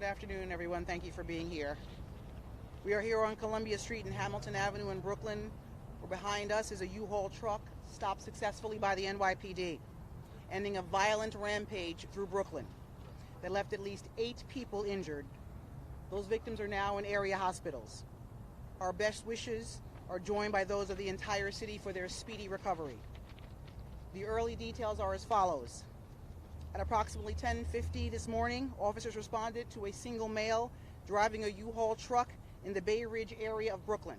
afternoon, everyone. Thank you for being here. We are here on Columbia Street and Hamilton Avenue in Brooklyn, where behind us is a U-Haul truck stopped successfully by the NYPD, ending a violent rampage through Brooklyn that left at least 8 people injured. Those victims are now in area hospitals. Our best wishes are joined by those of the entire city for their speedy recovery. The early details are as follows. At approximately 10:50 this morning, officers responded to a single male driving a U-Haul truck in the Bay Ridge area of Brooklyn.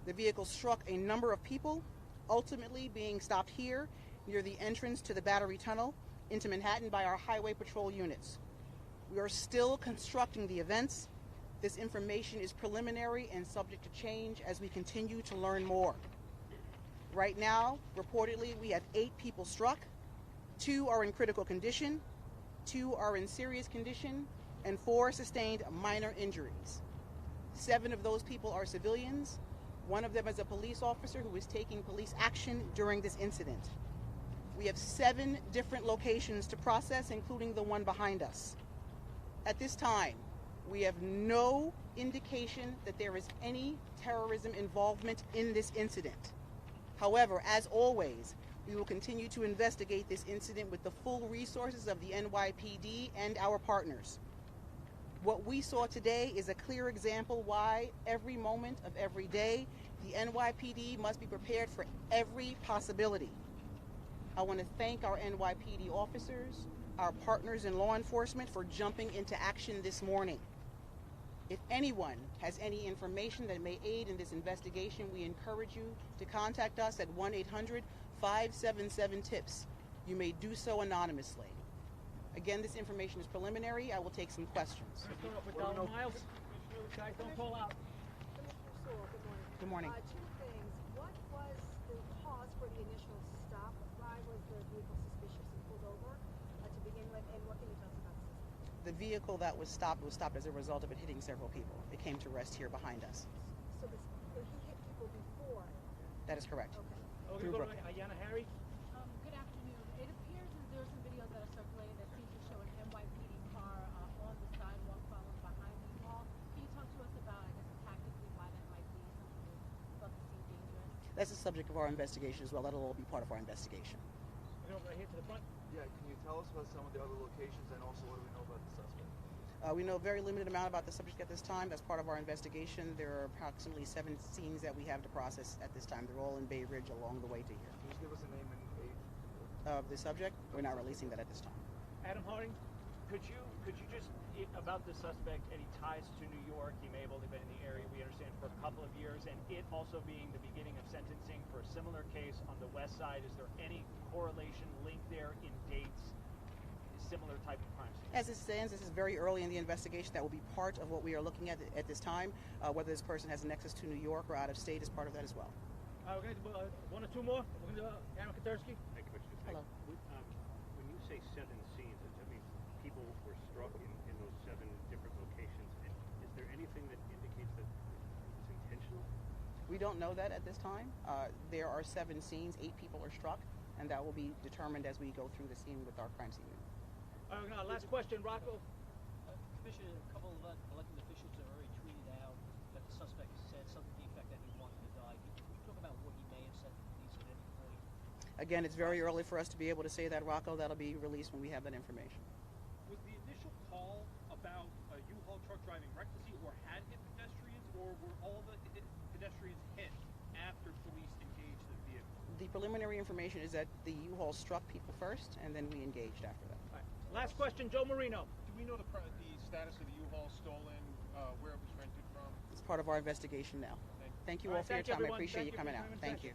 The vehicle struck a number of people, ultimately being stopped here near the entrance to the Battery Tunnel into Manhattan by our highway patrol units. We are still constructing the events. This information is preliminary and subject to change as we continue to learn more. Right now, reportedly, we have 8 people struck. 2 are in critical condition, 2 are in serious condition, and 4 sustained minor injuries. 7 of those people are civilians. 1 of them is a police officer who is taking police action during this incident. We have 7 different locations to process, including the one behind us. At this time, we have no indication that there is any terrorism involvement in this incident. However, as always, we will continue to investigate this incident with the full resources of the NYPD and our partners. What we saw today is a clear example why every moment of every day the NYPD must be prepared for every possibility. I want to thank our NYPD officers, our partners in law enforcement for jumping into action this morning. If anyone has any information that may aid in this investigation, we encourage you to contact us at 1-800-577-TIPS. You may do so anonymously. Again, this information is preliminary. I will take some questions. Miles. Guys, don't call out. Good morning. 2 things. What was the cause for the initial stop? Why was the vehicle suspicious and pulled over to begin with? And what can you tell us about this? The vehicle that was stopped as a result of it hitting several people. It came to rest here behind us. So he hit people before? That is correct. Okay. We're going to go to Ayana Harry. Good afternoon. It appears that there are some videos that are circulating that seem to show an NYPD car on the sidewalk following behind the wall. Can you talk to us about, I guess, tactically why that might be? Some people seem dangerous. That's the subject of our investigation as well. That'll all be part of our investigation. We're going to go right here to the front. Yeah, can you tell us about some of the other locations and also what do we know about the suspect? We know a very limited amount about the subject at this time. That's part of our investigation. There are approximately 7 scenes that we have to process at this time. They're all in Bay Ridge along the way to here. Can you just give us a name and age? Of the subject, we're not releasing that at this time. Adam Harding. Could you just, about the suspect, any ties to New York? He may have only been in the area, we understand, for a couple of years, and it also being the beginning of sentencing for a similar case on the west side. Is there any correlation, link there in dates, similar type of crimes? As it stands, this is very early in the investigation. That will be part of what we are looking at this time. Whether this person has a nexus to New York or out of state is part of that as well. We're going to do 1 or 2 more. We're going to do Aaron Katursky. Thank you, Mr. Hello. When you say 7 scenes, does that mean people were struck in those 7 different locations? And is there anything that indicates that it's intentional? We don't know that at this time. There are 7 scenes, 8 people are struck, and that will be determined as we go through the scene with our crime scene. Last question, Rocco. Commissioner, a couple of elected officials have already tweeted out that the suspect said something to the effect that he wanted to die. Can you talk about what he may have said to police at any point? Again, it's very early for us to be able to say that, Rocco. That'll be released when we have that information. Was the initial call about a U-Haul truck driving recklessly or had hit pedestrians, or were all the pedestrians hit after police engaged the vehicle? The preliminary information is that the U-Haul struck people first, and then we engaged after that. Last question, Joe Marino. Do we know the status of the U-Haul stolen, where it was rented from? It's part of our investigation now. Thank you all for your time. I appreciate you coming out. Thank you.